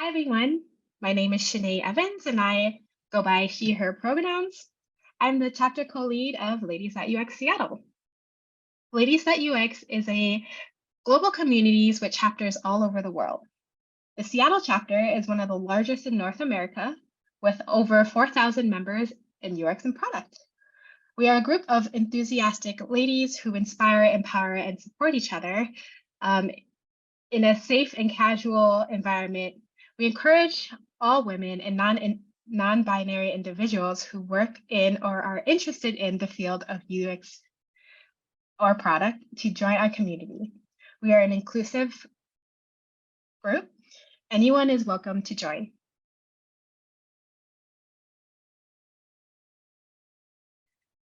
Hi, everyone. My name is Shanae Evans, and I go by she, her pronouns. I'm the chapter co-lead of Ladies at UX Seattle. Ladies at UX is a global community with chapters all over the world. The Seattle chapter is one of the largest in North America, with over 4,000 members in UX and product. We are a group of enthusiastic ladies who inspire, empower, and support each other in a safe and casual environment. We encourage all women and non-binary individuals who work in or are interested in the field of UX or product to join our community. We are an inclusive group. Anyone is welcome to join.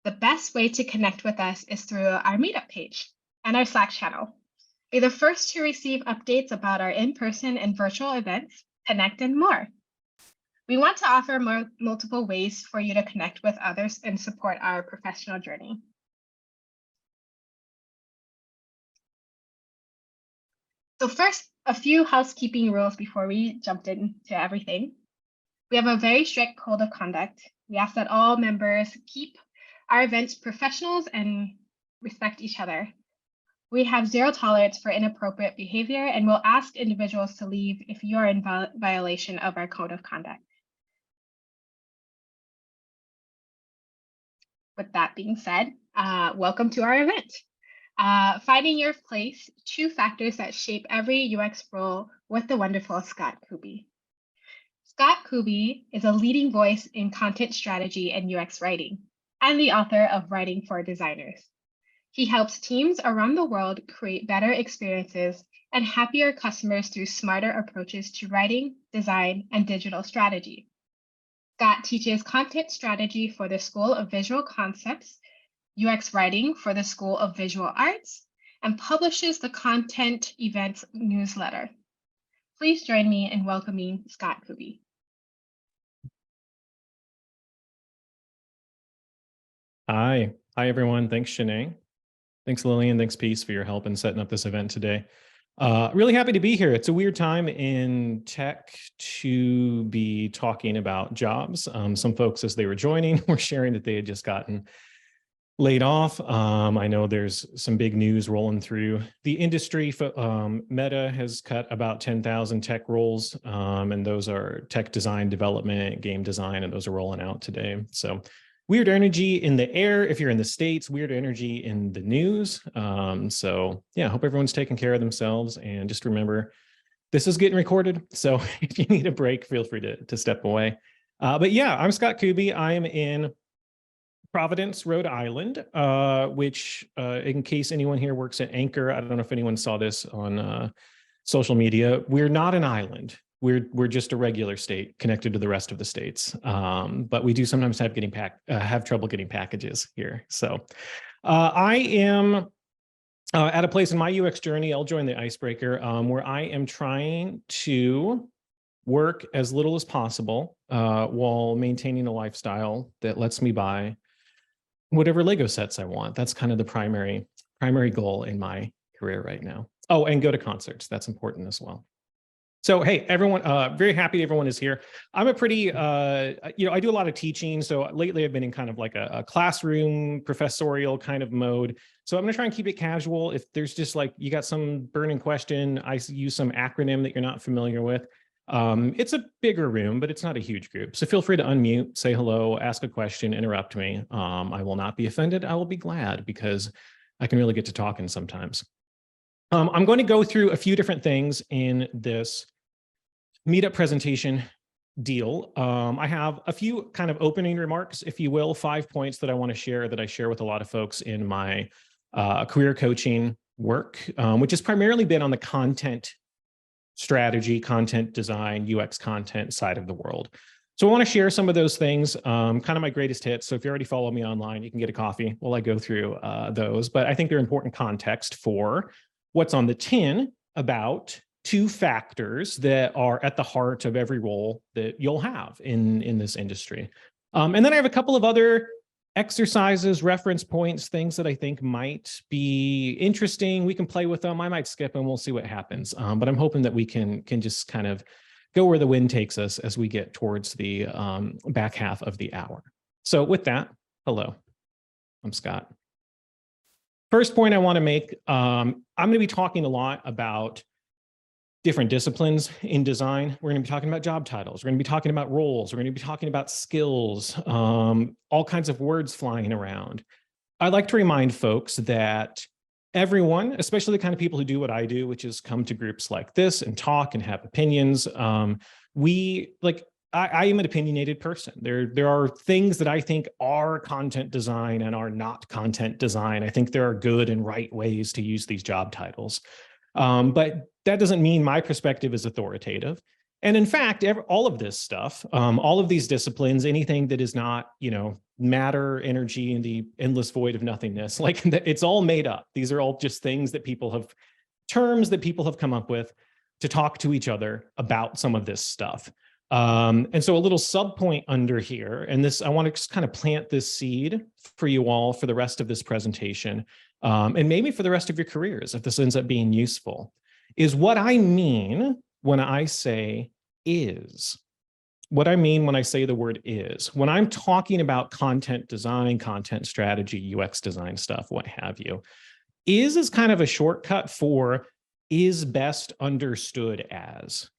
The best way to connect with us is through our Meetup page and our Slack channel. Be the first to receive updates about our in-person and virtual events, connect, and more. We want to offer multiple ways for you to connect with others and support our professional journey. So first, a few housekeeping rules before we jump into everything. We have a very strict code of conduct. We ask that all members keep our events professionals and respect each other. We have zero tolerance for inappropriate behavior and will ask individuals to leave if you are in violation of our code of conduct. With that being said, welcome to our event. Finding your place, 2 factors that shape every UX role with the wonderful Scott Kubie. Scott Kubie is a leading voice in content strategy and UX writing, and the author of Writing for Designers. He helps teams around the world create better experiences and happier customers through smarter approaches to writing, design, and digital strategy. Scott teaches content strategy for the School of Visual Concepts, UX writing for the School of Visual Arts, and publishes the Content.Events newsletter. Please join me in welcoming Scott Kubie. Hi everyone. Thanks, Shanae. Thanks, Lillian. Thanks, Peace, for your help in setting up this event today. Really happy to be here. It's a weird time in tech to be talking about jobs. Some folks, as they were joining, were sharing that they had just gotten laid off. I know there's some big news rolling through the industry. Meta has cut about 10,000 tech roles, and those are tech design, development, game design, and those are rolling out today. So weird energy in the air if you're in the States, weird energy in the news. So yeah, I hope everyone's taking care of themselves. And just remember, this is getting recorded. So if you need a break, feel free to step away. But yeah, I'm Scott Kubie. I am in Providence, Rhode Island, which in case anyone here works at Anchor, I don't know if anyone saw this on social media, we're not an island. We're just a regular state connected to the rest of the states, but we do sometimes have trouble getting packages here. So I am at a place in my UX journey. I'll join the icebreaker where I am trying to work as little as possible while maintaining a lifestyle that lets me buy whatever Lego sets I want. That's kind of the primary goal in my career right now. Oh, and go to concerts. That's important as well. So, hey, everyone, very happy everyone is here. I'm a pretty, I do a lot of teaching. So lately I've been in kind of like a classroom professorial kind of mode. So I'm going to try and keep it casual. If there's just like, you got some burning question, I use some acronym that you're not familiar with. It's a bigger room, but it's not a huge group. So feel free to unmute, say hello, ask a question, interrupt me. I will not be offended. I will be glad because I can really get to talking sometimes. I'm going to go through a few different things in this meetup presentation deal. I have a few kind of opening remarks, if you will, 5 points that I want to share that I share with a lot of folks in my career coaching work, which has primarily been on the content strategy, content design, UX content side of the world. So I want to share some of those things, kind of my greatest hits. So if you already follow me online, you can get a coffee while I go through those. But I think they're important context for what's on the tin about 2 factors that are at the heart of every role that you'll have in this industry. And then I have a couple of other exercises, reference points, things that I think might be interesting. We can play with them. I might skip and we'll see what happens. But I'm hoping that we can just kind of go where the wind takes us as we get towards the back half of the hour. So with that, hello, I'm Scott. First point I want to make, I'm going to be talking a lot about different disciplines in design. We're going to be talking about job titles. We're going to be talking about roles. We're going to be talking about skills, all kinds of words flying around. I like to remind folks that everyone, especially the kind of people who do what I do, which is come to groups like this and talk and have opinions. I am an opinionated person. There are things that I think are content design and are not content design. I think there are good and right ways to use these job titles. But that doesn't mean my perspective is authoritative. And in fact, all of this stuff, all of these disciplines, anything that is not, matter, energy, and the endless void of nothingness, like it's all made up. These are all just things that terms that people have come up with to talk to each other about some of this stuff. And so a little sub point under here, and this, I want to just kind of plant this seed for you all for the rest of this presentation, and maybe for the rest of your careers, if this ends up being useful, is what I mean when I say is. What I mean when I say the word is. When I'm talking about content design, content strategy, UX design stuff, what have you, is kind of a shortcut for is best understood as,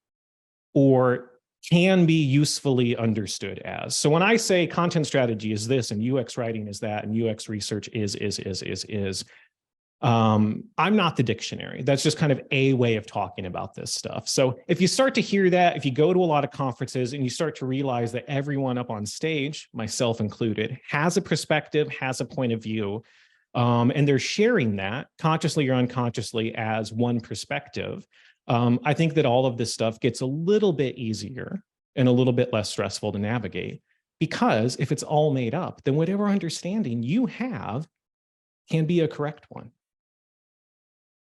or can be usefully understood as. So when I say content strategy is this and UX writing is that and UX research is, I'm not the dictionary. That's just kind of a way of talking about this stuff. So if you start to hear that, if you go to a lot of conferences and you start to realize that everyone up on stage, myself included, has a perspective, has a point of view, and they're sharing that consciously or unconsciously as one perspective, I think that all of this stuff gets a little bit easier and a little bit less stressful to navigate, because if it's all made up, then whatever understanding you have can be a correct one.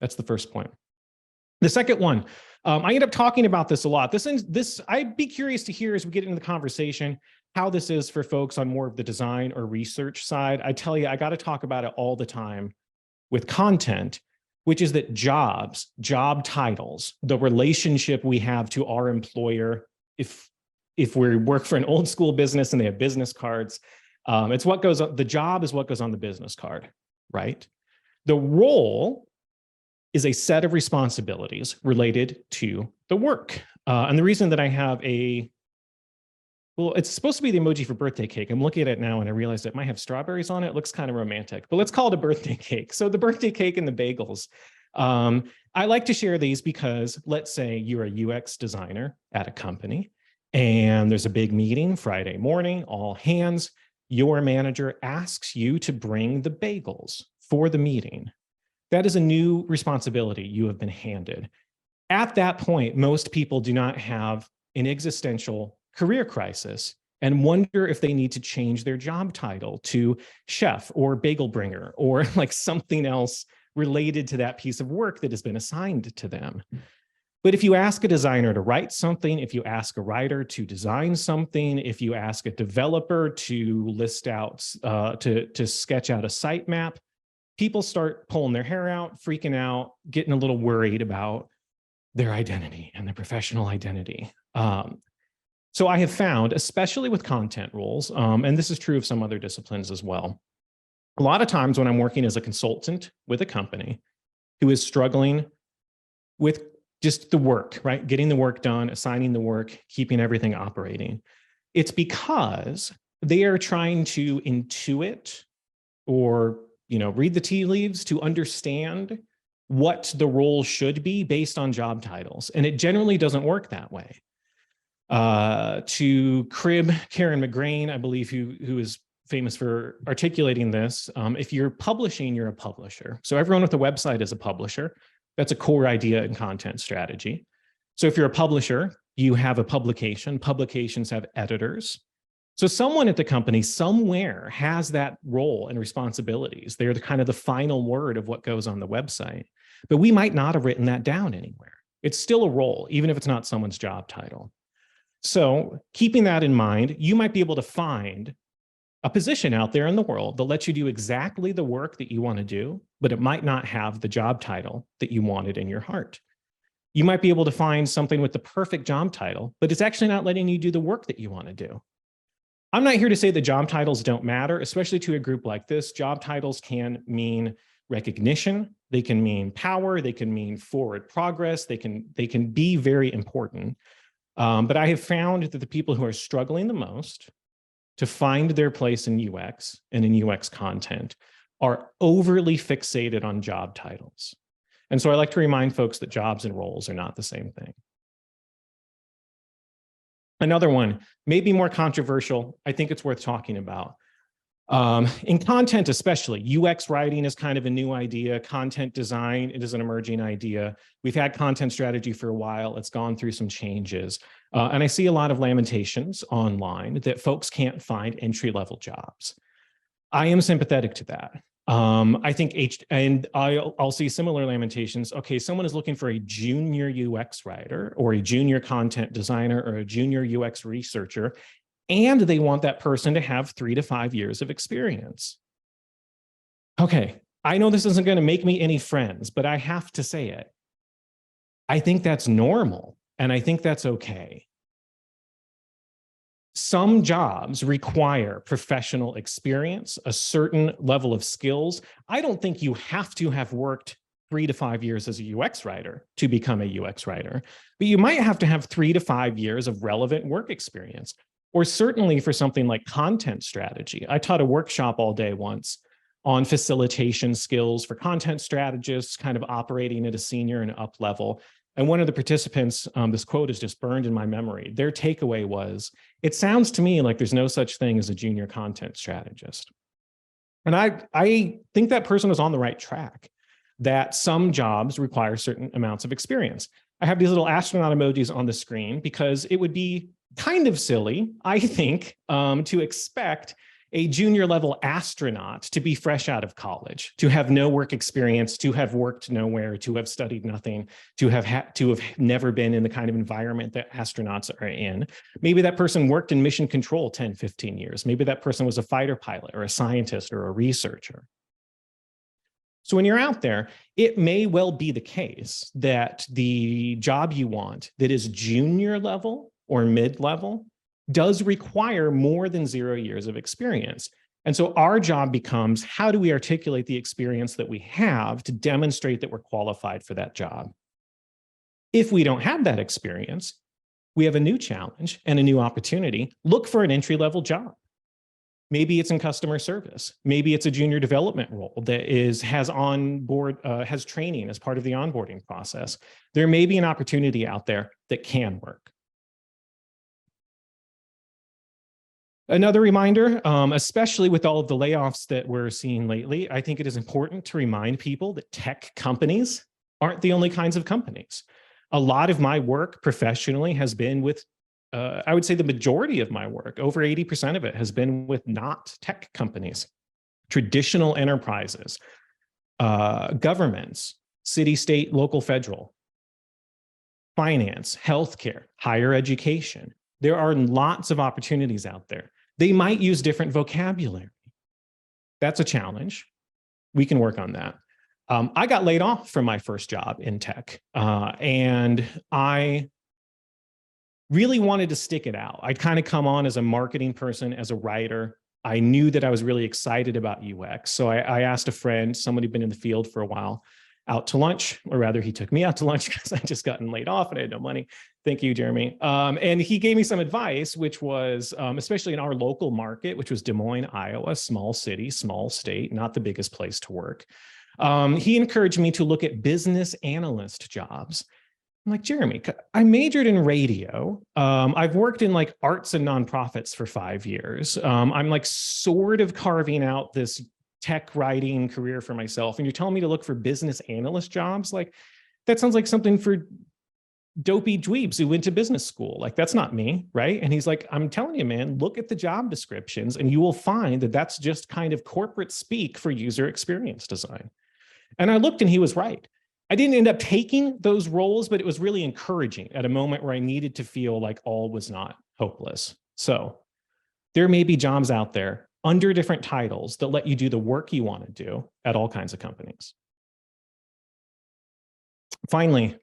That's the first point. The second one, I end up talking about this a lot. I'd be curious to hear as we get into the conversation how this is for folks on more of the design or research side. I tell you, I got to talk about it all the time with content, which is that job titles, the relationship we have to our employer, if we work for an old school business and they have business cards, it's what goes on, the job is what goes on the business card, right? The role is a set of responsibilities related to the work. And the reason that I have it's supposed to be the emoji for birthday cake. I'm looking at it now and I realized it might have strawberries on it. It looks kind of romantic, but let's call it a birthday cake. So the birthday cake and the bagels. I like to share these because let's say you're a UX designer at a company and there's a big meeting Friday morning, all hands. Your manager asks you to bring the bagels for the meeting. That is a new responsibility you have been handed. At that point, most people do not have an existential career crisis and wonder if they need to change their job title to chef or bagel bringer or like something else related to that piece of work that has been assigned to them. But if you ask a designer to write something, if you ask a writer to design something, if you ask a developer to list out, to sketch out a sitemap, people start pulling their hair out, freaking out, getting a little worried about their identity and their professional identity. So I have found, especially with content roles, and this is true of some other disciplines as well, a lot of times when I'm working as a consultant with a company who is struggling with just the work, right? Getting the work done, assigning the work, keeping everything operating, it's because they are trying to intuit or read the tea leaves to understand what the role should be based on job titles. And it generally doesn't work that way. To crib Karen McGrain, I believe, who is famous for articulating this, if you're publishing, you're a publisher. So everyone with a website is a publisher. That's a core idea in content strategy. So if you're a publisher, you have a publication. Publications have editors. So someone at the company somewhere has that role and responsibilities. They're kind of the final word of what goes on the website. But we might not have written that down anywhere. It's still a role, even if it's not someone's job title. So keeping that in mind, you might be able to find a position out there in the world that lets you do exactly the work that you want to do, but it might not have the job title that you wanted in your heart. You might be able to find something with the perfect job title, but it's actually not letting you do the work that you want to do. I'm not here to say that job titles don't matter, especially to a group like this. Job titles can mean recognition, they can mean power, they can mean forward progress, they can be very important. But I have found that the people who are struggling the most to find their place in UX and in UX content are overly fixated on job titles. And so I like to remind folks that jobs and roles are not the same thing. Another one, maybe more controversial, I think it's worth talking about. In content especially, UX writing is kind of a new idea. Content design, it is an emerging idea. We've had content strategy for a while. It's gone through some changes. And I see a lot of lamentations online that folks can't find entry-level jobs. I am sympathetic to that. I think I'll see similar lamentations. Okay, someone is looking for a junior UX writer or a junior content designer or a junior UX researcher, and they want that person to have 3 to 5 years of experience. Okay, I know this isn't going to make me any friends, but I have to say it. I think that's normal, and I think that's okay. Some jobs require professional experience, a certain level of skills. I don't think you have to have worked 3 to 5 years as a UX writer to become a UX writer, but you might have to have 3 to 5 years of relevant work experience, or certainly for something like content strategy. I taught a workshop all day once on facilitation skills for content strategists, kind of operating at a senior and up level. And one of the participants, this quote is just burned in my memory. Their takeaway was, it sounds to me like there's no such thing as a junior content strategist. And I think that person was on the right track, that some jobs require certain amounts of experience. I have these little astronaut emojis on the screen because it would be kind of silly, I think, to expect a junior level astronaut to be fresh out of college, to have no work experience, to have worked nowhere, to have studied nothing, to have never been in the kind of environment that astronauts are in. Maybe that person worked in mission control 10, 15 years. Maybe that person was a fighter pilot or a scientist or a researcher. So when you're out there, it may well be the case that the job you want that is junior level or mid-level does require more than 0 years of experience. And so our job becomes, how do we articulate the experience that we have to demonstrate that we're qualified for that job? If we don't have that experience, we have a new challenge and a new opportunity. Look for an entry-level job. Maybe it's in customer service. Maybe it's a junior development role that has training as part of the onboarding process. There may be an opportunity out there that can work. Another reminder, especially with all of the layoffs that we're seeing lately, I think it is important to remind people that tech companies aren't the only kinds of companies. A lot of my work professionally has been with, I would say the majority of my work, over 80% of it has been with not tech companies, traditional enterprises, governments, city, state, local, federal, finance, healthcare, higher education. There are lots of opportunities out there. They might use different vocabulary. That's a challenge. We can work on that. I got laid off from my first job in tech, and I really wanted to stick it out. I'd kind of come on as a marketing person, as a writer. I knew that I was really excited about UX. So I asked a friend, somebody who'd been in the field for a while, out to lunch, or rather he took me out to lunch because I just gotten laid off and I had no money. Thank you, Jeremy. And he gave me some advice, which was, especially in our local market, which was Des Moines, Iowa, small city, small state, not the biggest place to work. He encouraged me to look at business analyst jobs. I'm like, Jeremy, I majored in radio. I've worked in like arts and nonprofits for 5 years. I'm like sort of carving out this tech writing career for myself. And you're telling me to look for business analyst jobs? Like, that sounds like something for dopey dweebs who went to business school. Like, that's not me, right? And he's like, I'm telling you, man, look at the job descriptions and you will find that that's just kind of corporate speak for user experience design. And I looked and he was right. I didn't end up taking those roles, but it was really encouraging at a moment where I needed to feel like all was not hopeless. So there may be jobs out there under different titles that let you do the work you want to do at all kinds of companies. Finally,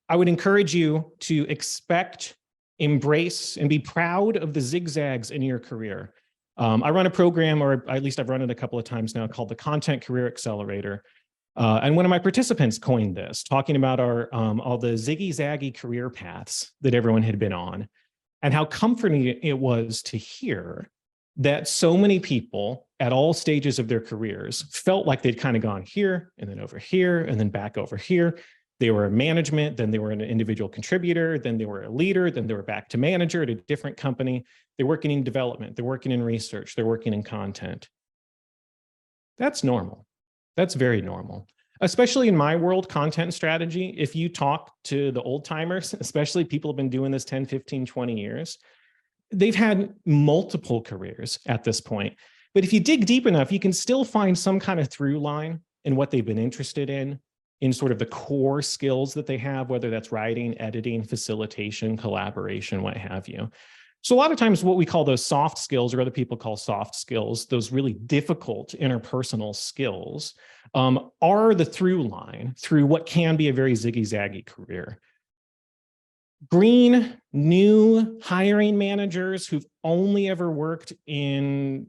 I would encourage you to expect, embrace, and be proud of the zigzags in your career. I run a program, or at least I've run it a couple of times now, called the Content Career Accelerator. And one of my participants coined this, talking about all the ziggy-zaggy career paths that everyone had been on, and how comforting it was to hear that so many people at all stages of their careers felt like they'd kind of gone here and then over here and then back over here. They were in management, then they were an individual contributor, then they were a leader, then they were back to manager at a different company. They're working in development, they're working in research, they're working in content. That's normal. That's very normal. Especially in my world, content strategy, if you talk to the old timers, especially people who have been doing this 10, 15, 20 years, they've had multiple careers at this point. But if you dig deep enough, you can still find some kind of through line in what they've been interested in sort of the core skills that they have, whether that's writing, editing, facilitation, collaboration, what have you. So a lot of times what we call those soft skills, or other people call soft skills, those really difficult interpersonal skills, are the through line through what can be a very ziggy-zaggy career. Green, new hiring managers who've only ever worked in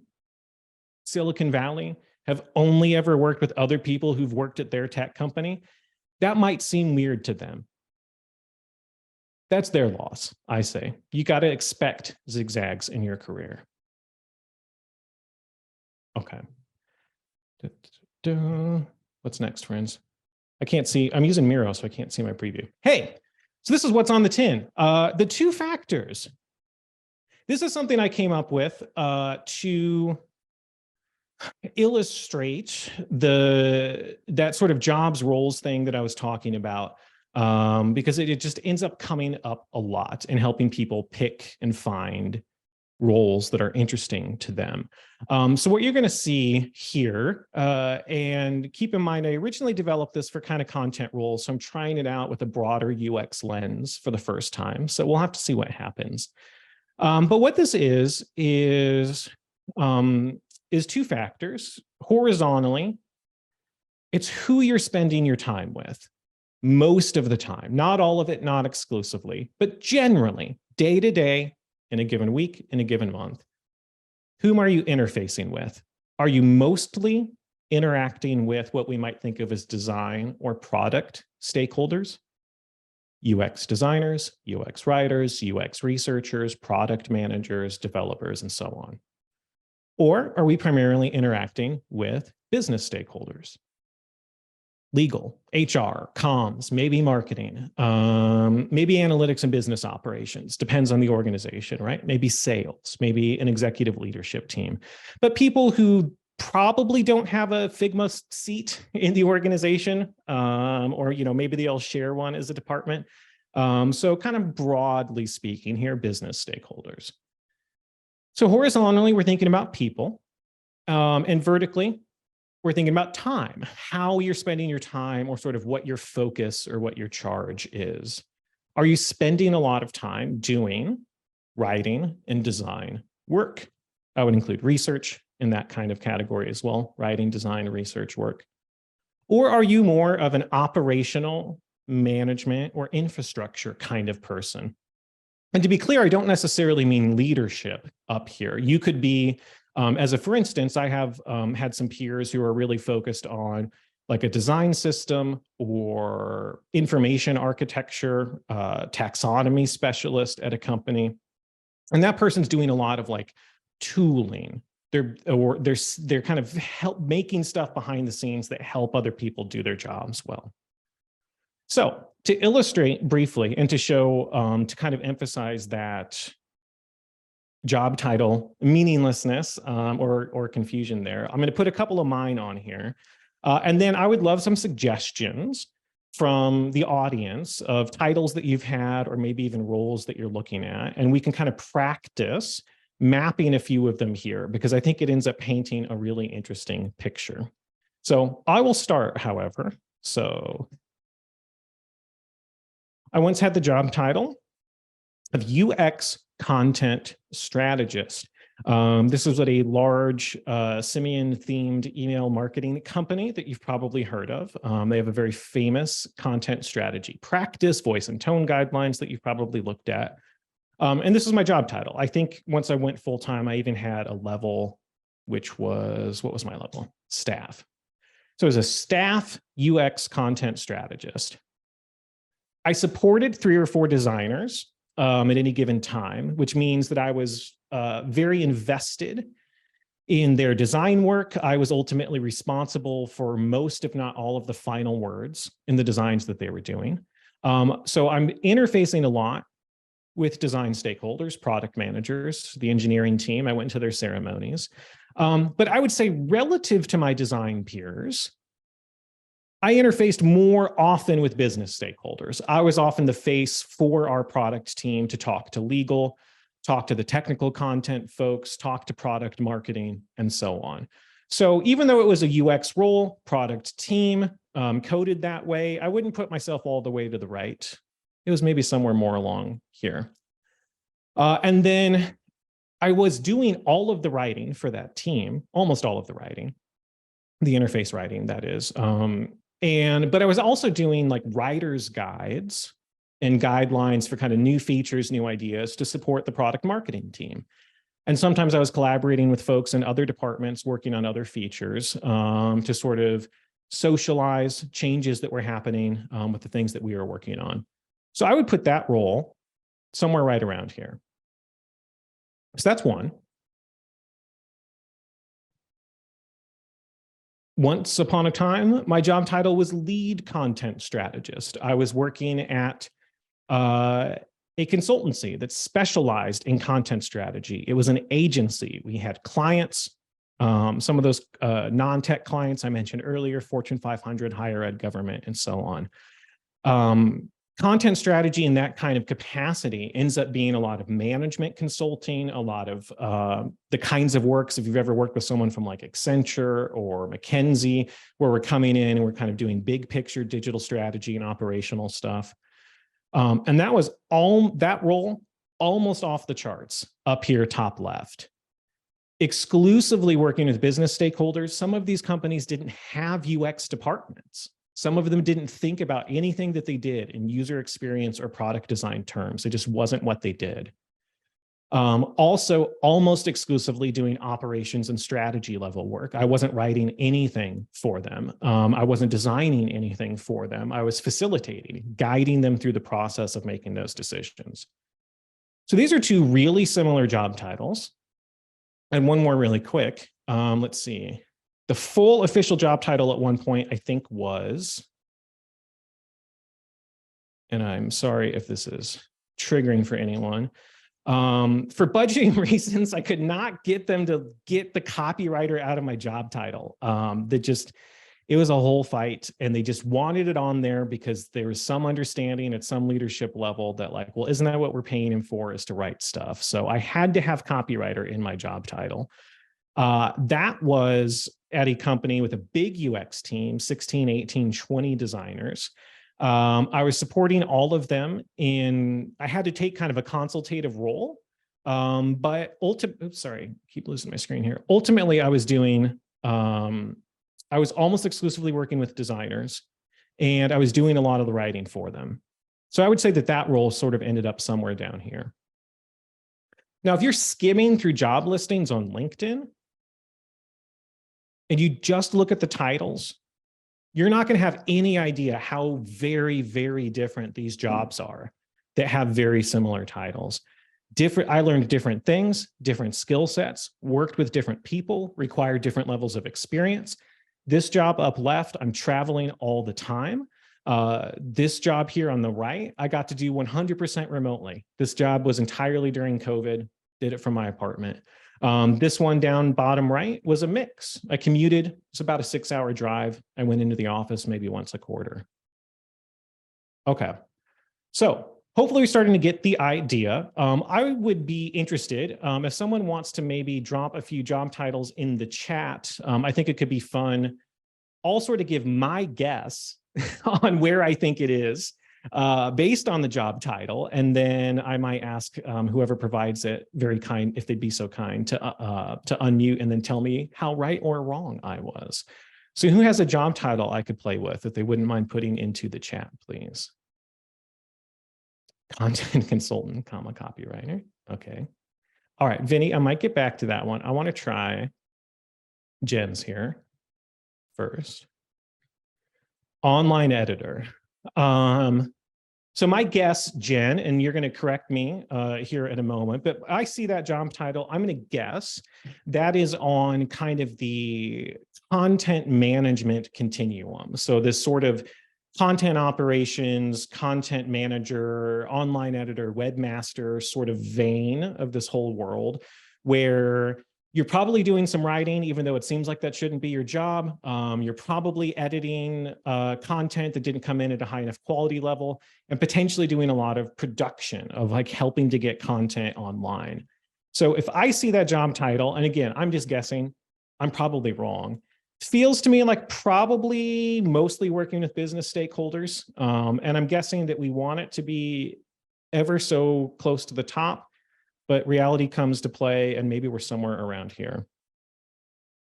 Silicon Valley, have only ever worked with other people who've worked at their tech company, that might seem weird to them. That's their loss, I say. You got to expect zigzags in your career. Okay. What's next, friends? I can't see. I'm using Miro, so I can't see my preview. Hey, so this is what's on the tin. The 2 factors. This is something I came up with to illustrate that sort of jobs roles thing that I was talking about, because it just ends up coming up a lot and helping people pick and find roles that are interesting to them. So what you're going to see here, and keep in mind, I originally developed this for kind of content roles, so I'm trying it out with a broader UX lens for the first time. So we'll have to see what happens. But what this is 2 factors. Horizontally, it's who you're spending your time with most of the time. Not all of it, not exclusively, but generally, day to day, in a given week, in a given month. Whom are you interfacing with? Are you mostly interacting with what we might think of as design or product stakeholders? UX designers, UX writers, UX researchers, product managers, developers, and so on. Or are we primarily interacting with business stakeholders? Legal, HR, comms, maybe marketing, maybe analytics and business operations, depends on the organization, right? Maybe sales, maybe an executive leadership team. But people who probably don't have a Figma seat in the organization, or maybe they all share one as a department. So kind of broadly speaking here, business stakeholders. So horizontally, we're thinking about people, and vertically, we're thinking about time, how you're spending your time, or sort of what your focus or what your charge is. Are you spending a lot of time doing writing and design work? I would include research in that kind of category as well, writing, design, research work. Or are you more of an operational management or infrastructure kind of person? And to be clear, I don't necessarily mean leadership up here. You could be, for instance, I have had some peers who are really focused on like a design system or information architecture, taxonomy specialist at a company. And that person's doing a lot of like tooling. They're kind of making stuff behind the scenes that help other people do their jobs well. So to illustrate briefly and to show, to kind of emphasize that job title meaninglessness or confusion there, I'm going to put a couple of mine on here. And then I would love some suggestions from the audience of titles that you've had, or maybe even roles that you're looking at. And we can kind of practice mapping a few of them here, because I think it ends up painting a really interesting picture. So I will start, however. So I once had the job title of UX content strategist. This was at a large simian-themed email marketing company that you've probably heard of. They have a very famous content strategy practice, voice and tone guidelines that you've probably looked at. And this is my job title. I think once I went full-time, I even had a level, which was, what was my level? Staff. So as a staff UX content strategist, I supported 3 or 4 designers at any given time, which means that I was very invested in their design work. I was ultimately responsible for most, if not all, of the final words in the designs that they were doing. So I'm interfacing a lot with design stakeholders, product managers, the engineering team. I went to their ceremonies. But I would say relative to my design peers, I interfaced more often with business stakeholders. I was often the face for our product team to talk to legal, talk to the technical content folks, talk to product marketing, and so on. So even though it was a UX role, product team, coded that way, I wouldn't put myself all the way to the right. It was maybe somewhere more along here. And then I was doing all of the writing for that team, almost all of the writing, the interface writing, that is. But I was also doing like writer's guides and guidelines for kind of new features, new ideas to support the product marketing team. And sometimes I was collaborating with folks in other departments working on other features to sort of socialize changes that were happening with the things that we were working on. So I would put that role somewhere right around here. So that's one. Once upon a time, my job title was lead content strategist. I was working at a consultancy that specialized in content strategy. It was an agency. We had clients, some of those non-tech clients I mentioned earlier, Fortune 500, higher ed, government, and so on. Content strategy in that kind of capacity ends up being a lot of management consulting, a lot of the kinds of works, if you've ever worked with someone from like Accenture or McKinsey, where we're coming in and we're kind of doing big picture digital strategy and operational stuff. And that was that role almost off the charts up here, top left. Exclusively working with business stakeholders. Some of these companies didn't have UX departments. Some of them didn't think about anything that they did in user experience or product design terms. It just wasn't what they did. Also, almost exclusively doing operations and strategy level work. I wasn't writing anything for them. I wasn't designing anything for them. I was facilitating, guiding them through the process of making those decisions. So these are 2 really similar job titles. And one more really quick. Let's see. The full official job title at one point, I think, was, and I'm sorry if this is triggering for anyone, for budgeting reasons, I could not get them to get the copywriter out of my job title. It was a whole fight, and they just wanted it on there because there was some understanding at some leadership level that like, well, isn't that what we're paying him for, is to write stuff? So I had to have copywriter in my job title. That was at a company with a big UX team, 16, 18, 20 designers. I was supporting all of them I had to take kind of a consultative role. But sorry, keep losing my screen here. Ultimately, I was almost exclusively working with designers, and I was doing a lot of the writing for them. So I would say that role sort of ended up somewhere down here. Now, if you're skimming through job listings on LinkedIn, and you just look at the titles, you're not going to have any idea how very, very different these jobs are that have very similar titles. I learned different things, different skill sets, worked with different people, required different levels of experience. This job up left, I'm traveling all the time. This job here on the right, I got to do 100% remotely. This job was entirely during COVID, did it from my apartment. This one down bottom right was a mix. I commuted. It's about a 6-hour drive. I went into the office maybe once a quarter. Okay. So hopefully you're starting to get the idea. I would be interested if someone wants to maybe drop a few job titles in the chat. I think it could be fun. I'll sort of give my guess on where I think it is. based on the job title. And then I might ask whoever provides it, very kind, if they'd be so kind, to unmute and then tell me how right or wrong I was. So who has a job title I could play with if they wouldn't mind putting into the chat, please? Content consultant, comma, copywriter. Okay. All right, Vinny, I might get back to that one. I want to try Jen's here first. Online editor. So my guess, Jen, and you're going to correct me here in a moment, but I see that job title. I'm going to guess that is on kind of the content management continuum. So this sort of content operations, content manager, online editor, webmaster sort of vein of this whole world, where you're probably doing some writing, even though it seems like that shouldn't be your job. You're probably editing content that didn't come in at a high enough quality level, and potentially doing a lot of production of like helping to get content online. So if I see that job title, and again, I'm just guessing, I'm probably wrong. Feels to me like probably mostly working with business stakeholders. And I'm guessing that we want it to be ever so close to the top, but reality comes to play and maybe we're somewhere around here.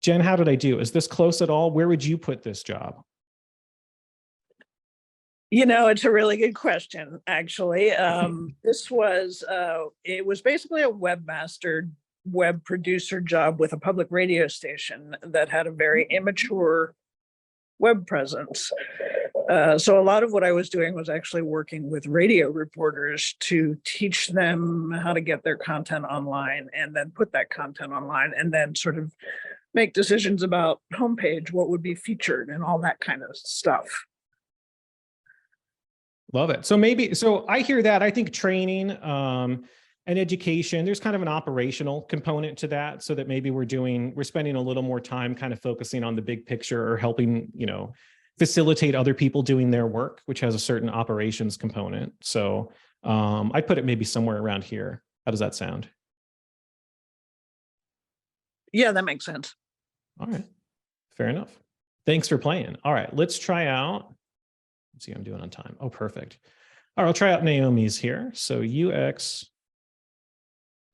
Jen, how did I do? Is this close at all? Where would you put this job? You know, it's a really good question, actually. This was, it was basically a webmaster, web producer job with a public radio station that had a very immature web presence. So a lot of what I was doing was actually working with radio reporters to teach them how to get their content online and then put that content online and then sort of make decisions about homepage, what would be featured and all that kind of stuff. Love it. So maybe, so I hear that. I think training and education, there's kind of an operational component to that, so that maybe we're spending a little more time kind of focusing on the big picture or helping, facilitate other people doing their work, which has a certain operations component. So I put it maybe somewhere around here. How does that sound? Yeah, that makes sense. All right. Fair enough. Thanks for playing. All right, let's try out. Let's see how I'm doing on time. Oh, perfect. All right, I'll try out Naomi's here. So UX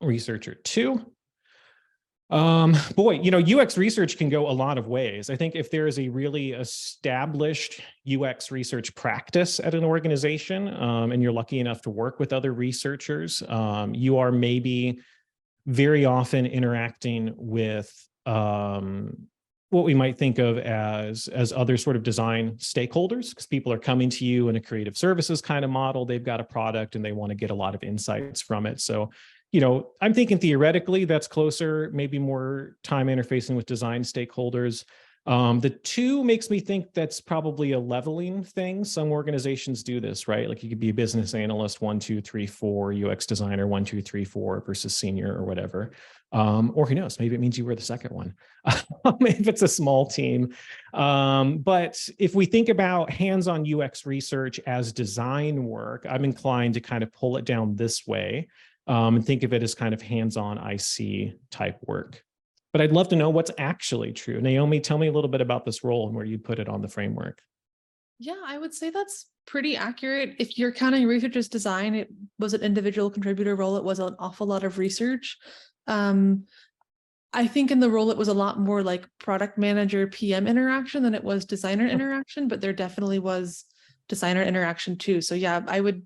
researcher 2. Boy, UX research can go a lot of ways. I think if there is a really established UX research practice at an organization, and you're lucky enough to work with other researchers, you are maybe very often interacting with what we might think of as other sort of design stakeholders, because people are coming to you in a creative services kind of model. They've got a product and they want to get a lot of insights from it. So, I'm thinking theoretically that's closer, maybe more time interfacing with design stakeholders. The 2 makes me think that's probably a leveling thing. Some organizations do this, right? Like you could be a business analyst 1, 2, 3, 4, UX designer 1, 2, 3, 4 versus senior or whatever. Or who knows, maybe it means you were the second one if it's a small team. But if we think about hands-on UX research as design work, I'm inclined to kind of pull it down this way and think of it as kind of hands-on IC type work. But I'd love to know what's actually true. Naomi, tell me a little bit about this role and where you put it on the framework. Yeah, I would say that's pretty accurate. If you're counting research as design, it was an individual contributor role. It was an awful lot of research. I think in the role, it was a lot more like product manager, PM interaction than it was designer interaction, but there definitely was designer interaction too. So yeah, I would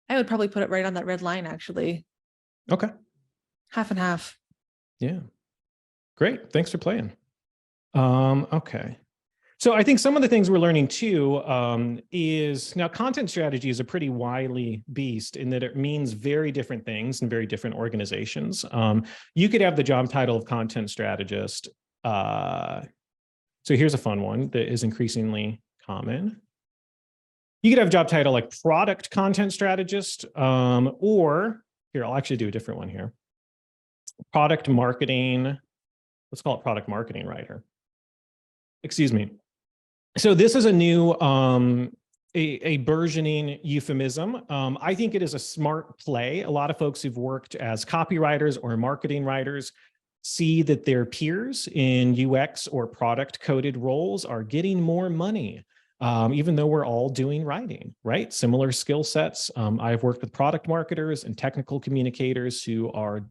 probably put it right on that red line, actually. Okay. Half and half. Yeah. Great. Thanks for playing. Okay. So I think some of the things we're learning too is now content strategy is a pretty wily beast in that it means very different things in very different organizations. You could have the job title of content strategist. So here's a fun one that is increasingly common. You could have a job title like product content strategist, or here, I'll actually do a different one here. Product marketing. Let's call it product marketing writer. Excuse me. So this is a new, a burgeoning euphemism. I think it is a smart play. A lot of folks who've worked as copywriters or marketing writers see that their peers in UX or product coded roles are getting more money. even though we're all doing writing, right? Similar skill sets. I've worked with product marketers and technical communicators who are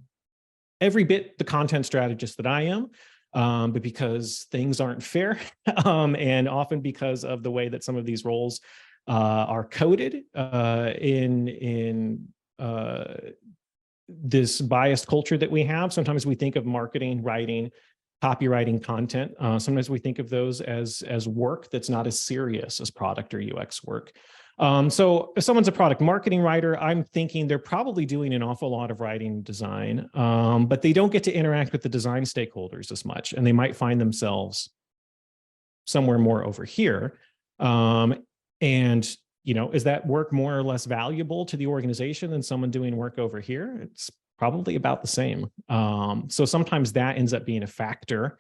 every bit the content strategist that I am, but because things aren't fair, and often because of the way that some of these roles are coded in this biased culture that we have. Sometimes we think of marketing, writing, copywriting content. Sometimes we think of those as work that's not as serious as product or UX work. So if someone's a product marketing writer, I'm thinking they're probably doing an awful lot of writing and design, but they don't get to interact with the design stakeholders as much, and they might find themselves somewhere more over here. And is that work more or less valuable to the organization than someone doing work over here? It's probably about the same. So sometimes that ends up being a factor.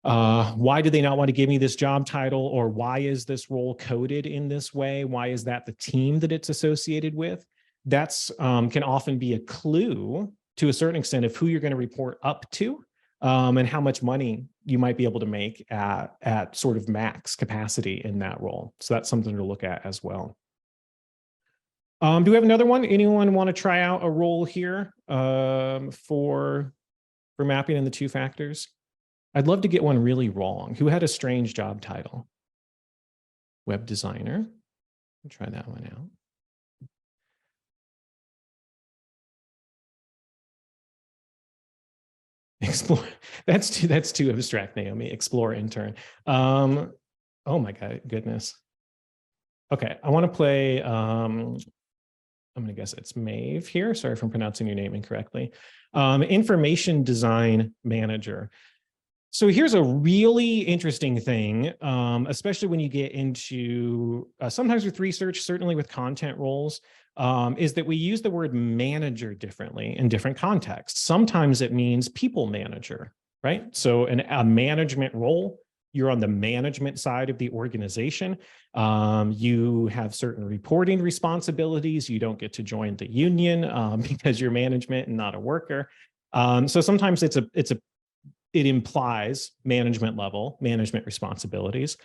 Why do they not want to give me this job title? Or why is this role coded in this way? Why is that the team that it's associated with? That's can often be a clue to a certain extent of who you're going to report up to, and how much money you might be able to make at sort of max capacity in that role. So that's something to look at as well. Do we have another one? Anyone want to try out a role here for mapping in the two factors? I'd love to get one really wrong. Who had a strange job title? Web designer. I'll try that one out. Explore. That's too abstract, Naomi. Explore intern. Oh my goodness. Okay, I want to play. I'm going to guess it's Maeve here. Sorry if I'm pronouncing your name incorrectly. Information design manager. So here's a really interesting thing, especially when you get into sometimes with research, certainly with content roles, is that we use the word manager differently in different contexts. Sometimes it means people manager, right? So a management role, you're on the management side of the organization. You have certain reporting responsibilities. You don't get to join the union because you're management and not a worker. So sometimes it implies management level, management responsibilities.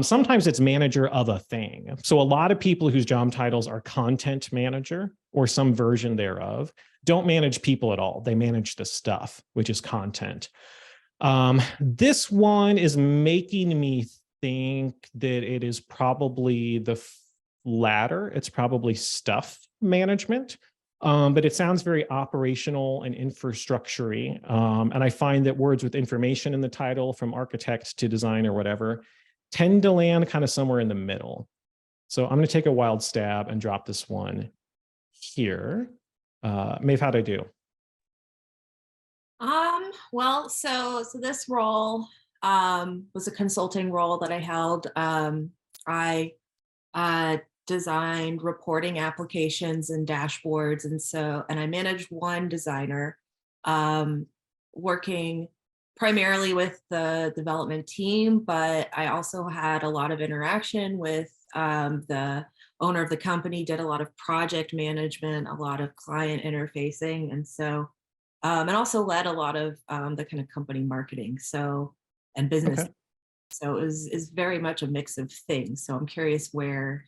Sometimes it's manager of a thing. So a lot of people whose job titles are content manager or some version thereof don't manage people at all. They manage the stuff, which is content. This one is making me think that it is probably the latter. It's probably stuff management. But it sounds very operational and infrastructure-y. And I find that words with information in the title, from architect to design or whatever, tend to land kind of somewhere in the middle. So I'm going to take a wild stab and drop this one here. Maeve, how'd I do? Well, so this role was a consulting role that I held. I designed reporting applications and dashboards, and I managed one designer, working primarily with the development team, but I also had a lot of interaction with the owner of the company, did a lot of project management, a lot of client interfacing, and also led a lot of the kind of company marketing and business. Okay. So it is very much a mix of things. So I'm curious where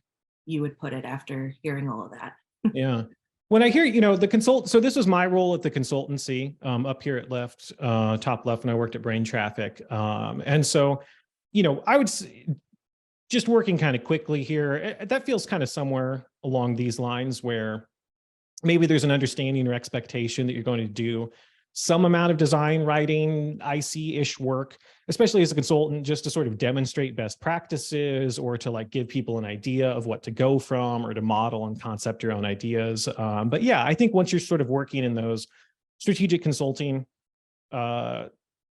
you would put it after hearing all of that. Yeah. When I hear, so this was my role at the consultancy up here at top left when I worked at Brain Traffic. And so, I would say, just working kind of quickly here, that feels kind of somewhere along these lines where maybe there's an understanding or expectation that you're going to do some amount of design, writing, IC-ish work, especially as a consultant, just to sort of demonstrate best practices or to give people an idea of what to go from or to model and concept your own ideas. But yeah, I think once you're sort of working in those strategic consulting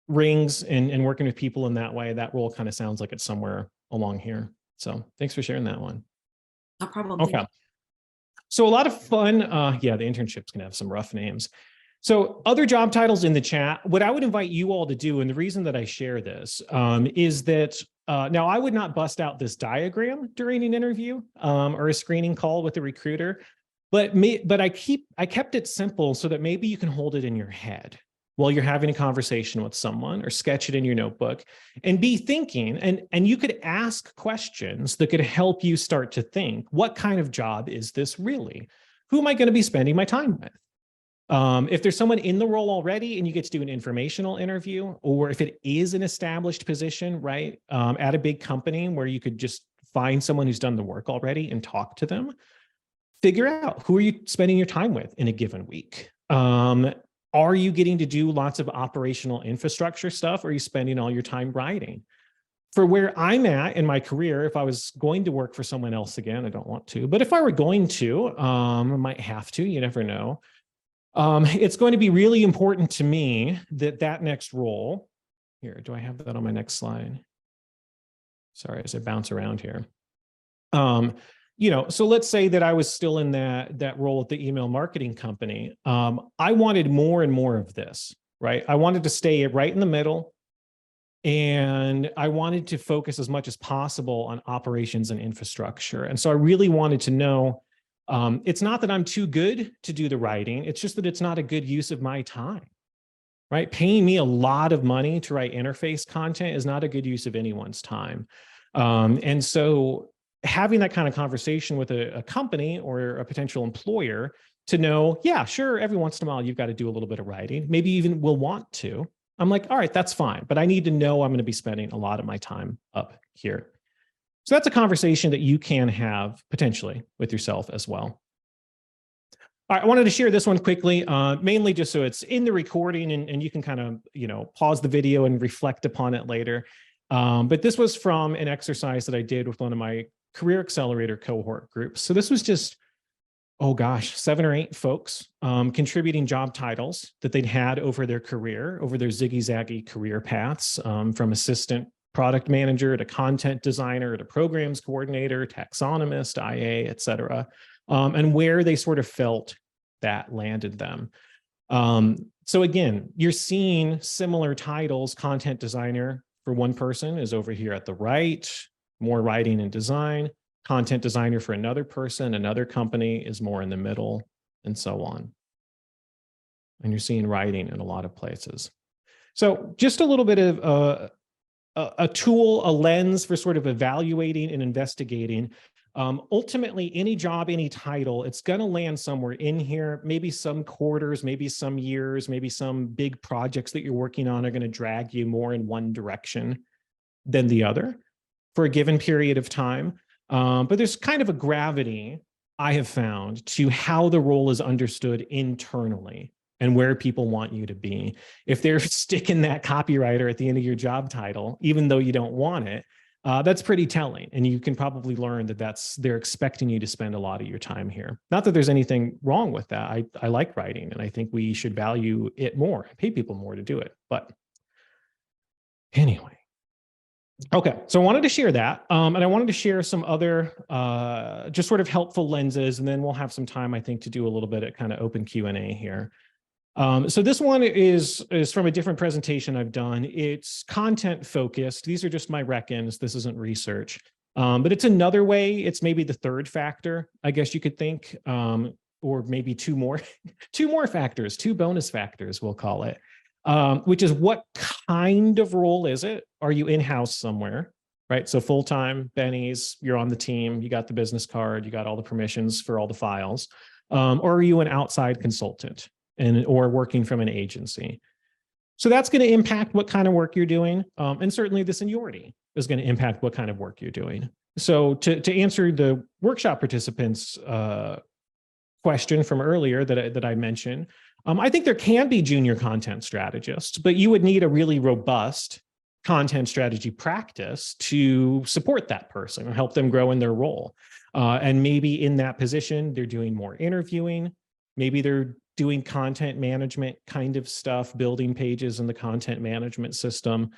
rings and working with people in that way, that role kind of sounds like it's somewhere along here. So thanks for sharing that one. No problem. Okay. So a lot of fun. Yeah, the internship's gonna have some rough names. So other job titles in the chat, what I would invite you all to do, and the reason that I share this is that now I would not bust out this diagram during an interview or a screening call with the recruiter, but I kept it simple so that maybe you can hold it in your head. while you're having a conversation with someone, or sketch it in your notebook and be thinking. And you could ask questions that could help you start to think, what kind of job is this really? Who am I going to be spending my time with? If there's someone in the role already and you get to do an informational interview, or if it is an established position, right, at a big company where you could just find someone who's done the work already and talk to them, figure out who are you spending your time with in a given week. Are you getting to do lots of operational infrastructure stuff, or are you spending all your time writing? For where I'm at in my career, if I was going to work for someone else again, I don't want to, but if I were going to, I might have to, you never know. It's going to be really important to me that that next role, here, do I have that on my next slide? Sorry, as I bounce around here. So let's say that I was still in that role at the email marketing company. I wanted more and more of this, right? I wanted to stay right in the middle, and I wanted to focus as much as possible on operations and infrastructure. And so I really wanted to know, it's not that I'm too good to do the writing, it's just that it's not a good use of my time, right? Paying me a lot of money to write interface content is not a good use of anyone's time. And so having that kind of conversation with a company or a potential employer to know, yeah, sure, every once in a while you've got to do a little bit of writing, maybe even will want to. I'm like, all right, that's fine, but I need to know I'm going to be spending a lot of my time up here. So that's a conversation that you can have potentially with yourself as well. All right, I wanted to share this one quickly, mainly just so it's in the recording and you can kind of, pause the video and reflect upon it later. But this was from an exercise that I did with one of my Career Accelerator cohort groups. So this was just, 7 or 8 folks contributing job titles that they'd had over their career, over their ziggy-zaggy career paths, from assistant product manager to content designer to programs coordinator, taxonomist, IA, et cetera, and where they sort of felt that landed them. So again, you're seeing similar titles. Content designer for one person is over here at the right, more writing and design. Content designer for another person, another company is more in the middle, and so on. And you're seeing writing in a lot of places. So just a little bit of a tool, a lens for sort of evaluating and investigating. Ultimately, any job, any title, it's going to land somewhere in here. Maybe some quarters, maybe some years, maybe some big projects that you're working on are going to drag you more in one direction than the other for a given period of time. But there's kind of a gravity I have found to how the role is understood internally and where people want you to be. If they're sticking that copywriter at the end of your job title, even though you don't want it, that's pretty telling. And you can probably learn that they're expecting you to spend a lot of your time here. Not that there's anything wrong with that. I like writing, and I think we should value it more, pay people more to do it. But anyway. Okay, so I wanted to share that, and I wanted to share some other just sort of helpful lenses, and then we'll have some time, I think, to do a little bit of kind of open Q&A here. So this one is from a different presentation I've done. It's content focused. These are just my reckons. This isn't research, but it's another way. It's maybe the third factor, I guess you could think, or maybe two more factors, 2 bonus factors, we'll call it. Which is, what kind of role is it? Are you in-house somewhere, right? So full-time, Benny's, you're on the team, you got the business card, you got all the permissions for all the files, or are you an outside consultant or working from an agency? So that's going to impact what kind of work you're doing, and certainly the seniority is going to impact what kind of work you're doing. So to answer the workshop participants' question from earlier that I mentioned, I think there can be junior content strategists, but you would need a really robust content strategy practice to support that person and help them grow in their role. And maybe in that position, they're doing more interviewing. Maybe they're doing content management kind of stuff, building pages in the content management system,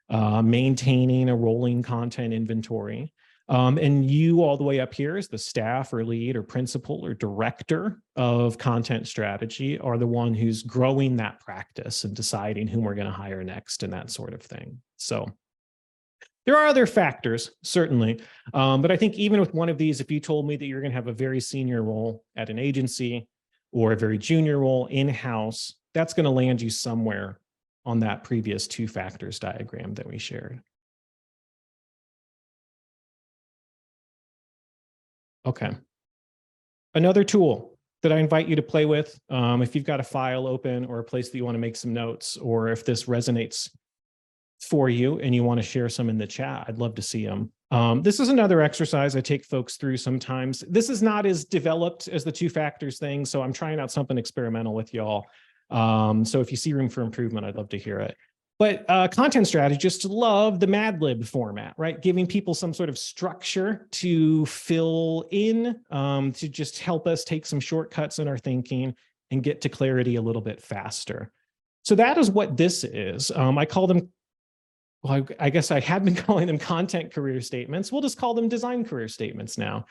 maintaining a rolling content inventory. And you all the way up here as the staff or lead or principal or director of content strategy are the one who's growing that practice and deciding whom we're going to hire next and that sort of thing. So there are other factors, certainly. But I think even with one of these, if you told me that you're going to have a very senior role at an agency or a very junior role in-house, that's going to land you somewhere on that previous 2 factors diagram that we shared. Okay. Another tool that I invite you to play with, if you've got a file open or a place that you want to make some notes, or if this resonates for you and you want to share some in the chat, I'd love to see them. This is another exercise I take folks through sometimes. This is not as developed as the 2 factors thing, so I'm trying out something experimental with y'all. So if you see room for improvement, I'd love to hear it. But content strategists love the Mad Lib format, right? Giving people some sort of structure to fill in, to just help us take some shortcuts in our thinking and get to clarity a little bit faster. So that is what this is. I call them, well, I guess I had been calling them content career statements. We'll just call them design career statements now.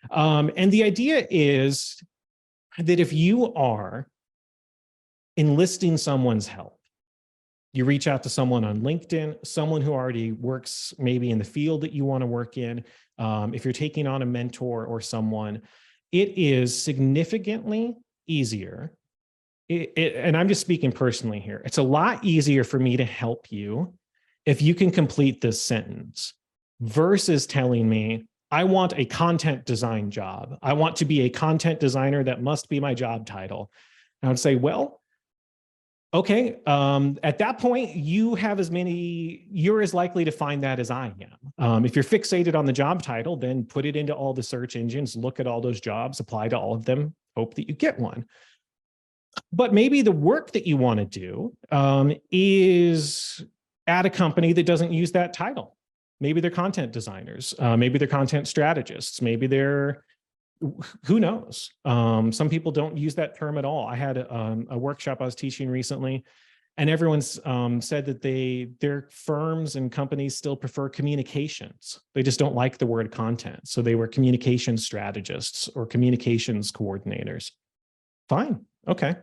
And the idea is that if you are enlisting someone's help, you reach out to someone on LinkedIn, someone who already works maybe in the field that you want to work in. If you're taking on a mentor or someone, it is significantly easier. And I'm just speaking personally here. It's a lot easier for me to help you if you can complete this sentence versus telling me, I want a content design job. I want to be a content designer. That must be my job title. And I would say, well, okay, at that point, you're as likely to find that as I am. If you're fixated on the job title, then put it into all the search engines, look at all those jobs, apply to all of them, hope that you get one. But maybe the work that you want to do is at a company that doesn't use that title. Maybe they're content designers, maybe they're content strategists, maybe they're, who knows? Some people don't use that term at all. I had a workshop I was teaching recently, and everyone's said that their firms and companies still prefer communications. They just don't like the word content. So they were communication strategists or communications coordinators. Fine, okay.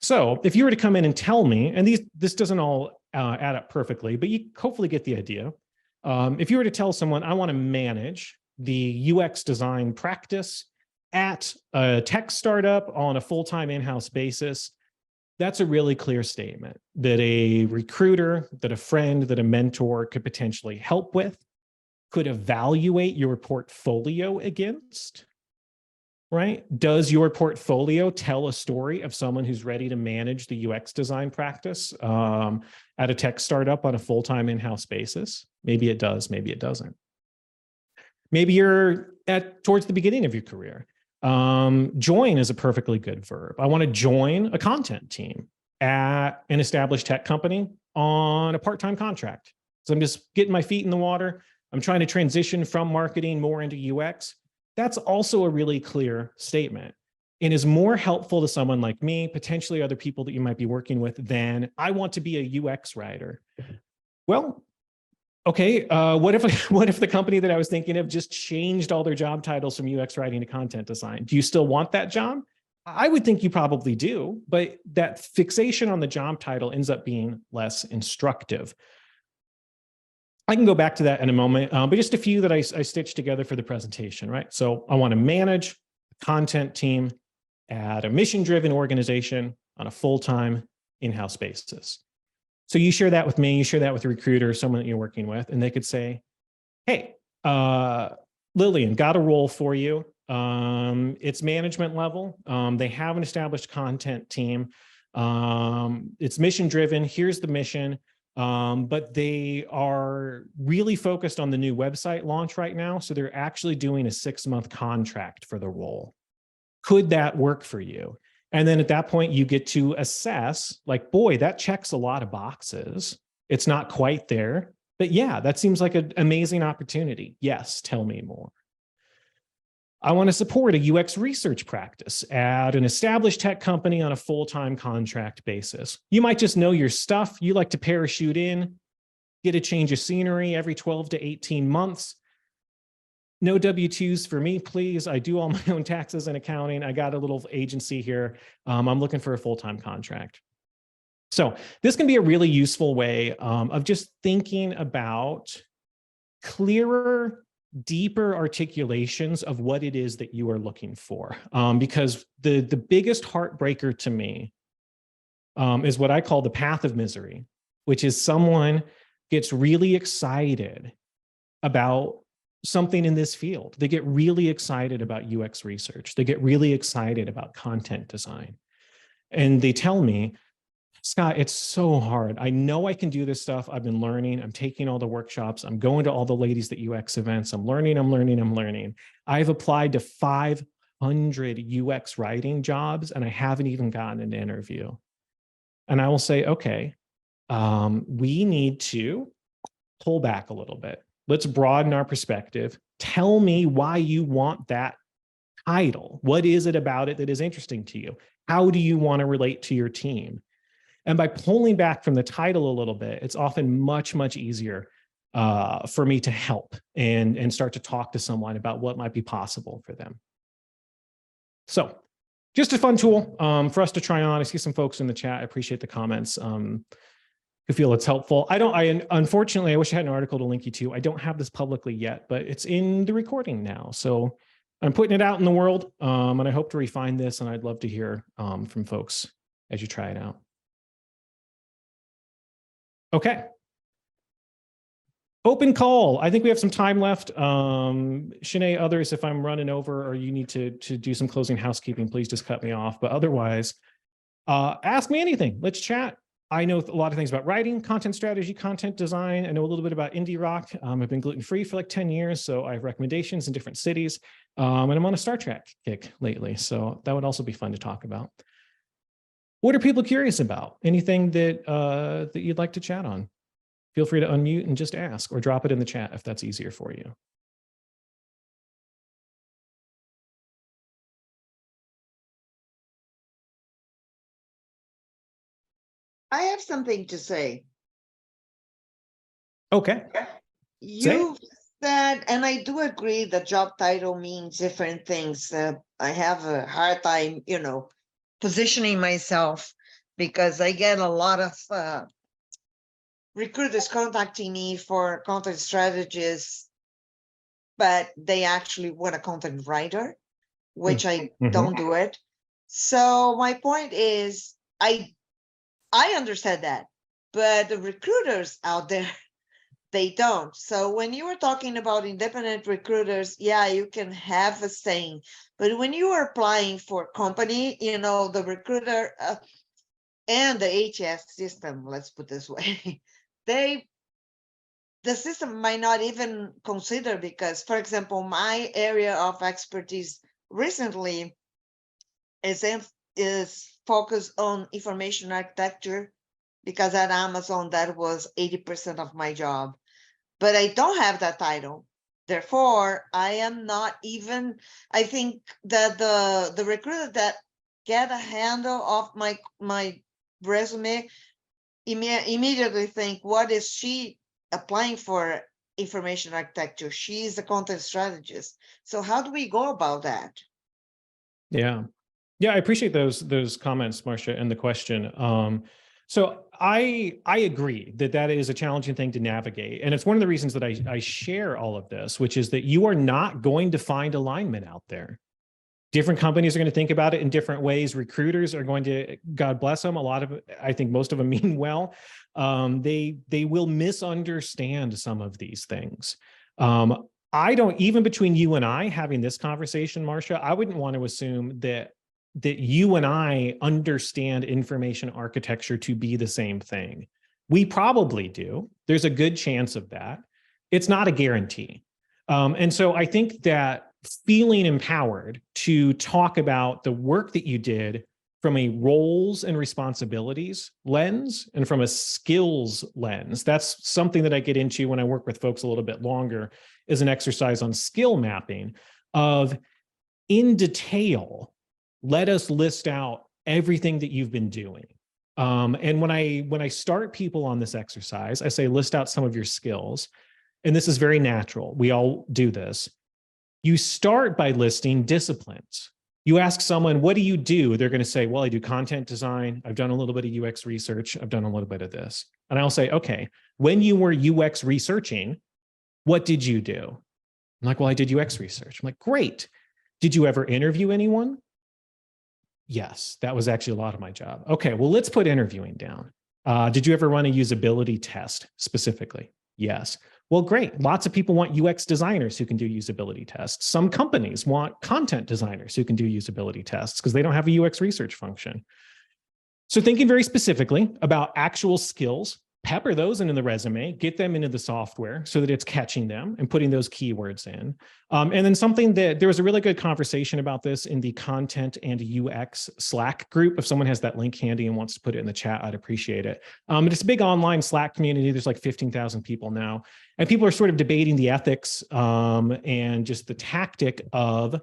So if you were to come in and tell me, and this doesn't all add up perfectly, but you hopefully get the idea. If you were to tell someone, I want to manage the UX design practice at a tech startup on a full-time in-house basis, that's a really clear statement that a recruiter, that a friend, that a mentor could potentially help with, could evaluate your portfolio against, right? Does your portfolio tell a story of someone who's ready to manage the UX design practice at a tech startup on a full-time in-house basis? Maybe it does, maybe it doesn't. Maybe you're towards the beginning of your career. Join is a perfectly good verb. I want to join a content team at an established tech company on a part-time contract. So I'm just getting my feet in the water. I'm trying to transition from marketing more into UX. That's also a really clear statement and is more helpful to someone like me, potentially other people that you might be working with, than I want to be a UX writer. Well, okay, what if the company that I was thinking of just changed all their job titles from UX writing to content design? Do you still want that job? I would think you probably do, but that fixation on the job title ends up being less instructive. I can go back to that in a moment, but just a few that I stitched together for the presentation, right? So I want to manage a content team at a mission-driven organization on a full-time in-house basis. So you share that with me, you share that with a recruiter, someone that you're working with, and they could say, hey, Lillian, got a role for you. It's management level. They have an established content team. It's mission-driven. Here's the mission. But they are really focused on the new website launch right now. So they're actually doing a 6-month contract for the role. Could that work for you? And then at that point, you get to assess, like, boy, that checks a lot of boxes. It's not quite there, but yeah, that seems like an amazing opportunity. Yes, tell me more. I want to support a UX research practice at an established tech company on a full-time contract basis. You might just know your stuff. You like to parachute in, get a change of scenery every 12 to 18 months. No W-2s for me, please. I do all my own taxes and accounting. I got a little agency here. I'm looking for a full-time contract. So this can be a really useful way of just thinking about clearer, deeper articulations of what it is that you are looking for. Because the biggest heartbreaker to me is what I call the path of misery, which is someone gets really excited about something in this field. They get really excited about UX research. They get really excited about content design. And they tell me, Scott, it's so hard. I know I can do this stuff. I've been learning. I'm taking all the workshops. I'm going to all the Ladies at UX events. I'm learning. I've applied to 500 UX writing jobs, and I haven't even gotten an interview. And I will say, okay, we need to pull back a little bit. Let's broaden our perspective. Tell me why you want that title. What is it about it that is interesting to you? How do you want to relate to your team? And by pulling back from the title a little bit, it's often much, much easier for me to help and start to talk to someone about what might be possible for them. So just a fun tool for us to try on. I see some folks in the chat. I appreciate the comments. Who feel it's helpful. Unfortunately, I wish I had an article to link you to. I don't have this publicly yet, but it's in the recording now. So I'm putting it out in the world, and I hope to refine this, and I'd love to hear from folks as you try it out. Okay. Open call. I think we have some time left. Shanae, others, if I'm running over or you need to do some closing housekeeping, please just cut me off. But otherwise, ask me anything. Let's chat. I know a lot of things about writing, content strategy, content design. I know a little bit about indie rock. I've been gluten-free for like 10 years, so I have recommendations in different cities. And I'm on a Star Trek kick lately, so that would also be fun to talk about. What are people curious about? Anything that, that you'd like to chat on? Feel free to unmute and just ask, or drop it in the chat if that's easier for you. I have something to say. Okay. You said, and I do agree, the job title means different things. I have a hard time, positioning myself because I get a lot of recruiters contacting me for content strategists, but they actually want a content writer, which I don't do it. So my point is, I understand that, but the recruiters out there, they don't. So when you were talking about independent recruiters, yeah, you can have a saying, but when you are applying for a company, the recruiter and the HS system, let's put this way, the system might not even consider, because, for example, my area of expertise recently is focused on information architecture, because at Amazon, that was 80% of my job. But I don't have that title. Therefore, I am not even, I think that the recruiter that get a handle of my resume immediately think, what is she applying for? Information architecture. She's a content strategist. So how do we go about that? Yeah. Yeah, I appreciate those comments, Marcia, and the question. So I agree that is a challenging thing to navigate. And it's one of the reasons that I share all of this, which is that you are not going to find alignment out there. Different companies are going to think about it in different ways. Recruiters are going to, God bless them, I think most of them mean well. They will misunderstand some of these things. I don't, even between you and I having this conversation, Marcia, I wouldn't want to assume that you and I understand information architecture to be the same thing. We probably do. There's a good chance of that. It's not a guarantee. And so I think that feeling empowered to talk about the work that you did from a roles and responsibilities lens and from a skills lens, that's something that I get into when I work with folks a little bit longer, is an exercise on skill mapping of, in detail, let us list out everything that you've been doing. And when I start people on this exercise, I say, list out some of your skills. And this is very natural. We all do this. You start by listing disciplines. You ask someone, what do you do? They're going to say, well, I do content design. I've done a little bit of UX research. I've done a little bit of this. And I'll say, okay, when you were UX researching, what did you do? I'm like, well, I did UX research. I'm like, great. Did you ever interview anyone? Yes, that was actually a lot of my job. Okay, well, let's put interviewing down. Did you ever run a usability test specifically? Yes. Well, great. Lots of people want UX designers who can do usability tests. Some companies want content designers who can do usability tests because they don't have a UX research function. So thinking very specifically about actual skills, pepper those into the resume, get them into the software so that it's catching them and putting those keywords in. And then something that there was a really good conversation about this in the Content and UX Slack group. If someone has that link handy and wants to put it in the chat, I'd appreciate it. It's a big online Slack community. There's like 15,000 people now. And people are sort of debating the ethics and just the tactic of,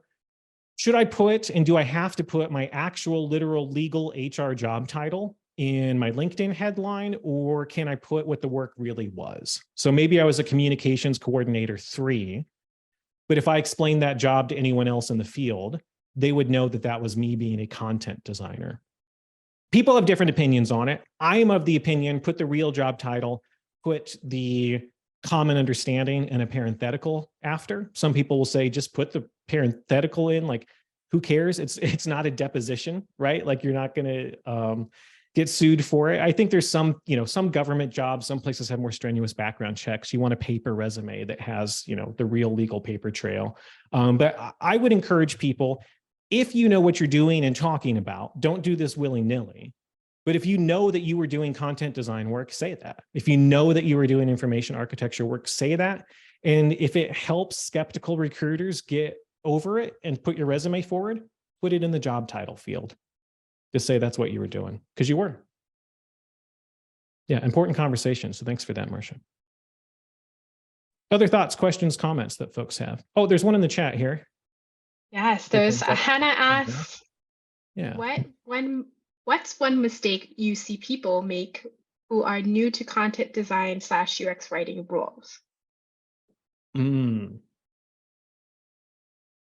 should I put, and do I have to put my actual literal legal HR job title in my LinkedIn headline, or can I put what the work really was? So maybe I was a communications coordinator 3, but if I explained that job to anyone else in the field, they would know that that was me being a content designer. People have different opinions on it. I am of the opinion, put the real job title, put the common understanding and a parenthetical after. Some people will say, just put the parenthetical in, like, who cares? It's not a deposition, right? Like, you're not going to get sued for it. I think there's some government jobs, some places have more strenuous background checks. You want a paper resume that has, the real legal paper trail. But I would encourage people, if you know what you're doing and talking about, don't do this willy-nilly. But if you know that you were doing content design work, say that. If you know that you were doing information architecture work, say that. And if it helps skeptical recruiters get over it and put your resume forward, put it in the job title field. Just say that's what you were doing, because you were. Yeah, important conversation. So thanks for that, Marcia. Other thoughts, questions, comments that folks have? Oh, there's one in the chat here. Yes, there's Hannah asks, yeah. What's one mistake you see people make who are new to content design / UX writing roles?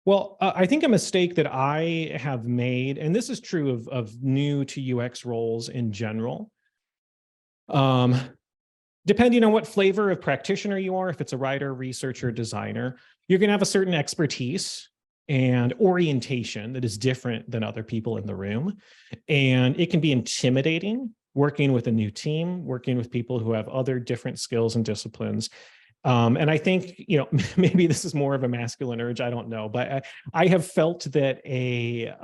Well, I think a mistake that I have made, and this is true of new to UX roles in general, depending on what flavor of practitioner you are, if it's a writer, researcher, designer, you're going to have a certain expertise and orientation that is different than other people in the room. And it can be intimidating working with a new team, working with people who have other different skills and disciplines. And I think, maybe this is more of a masculine urge, I don't know, but I have felt that a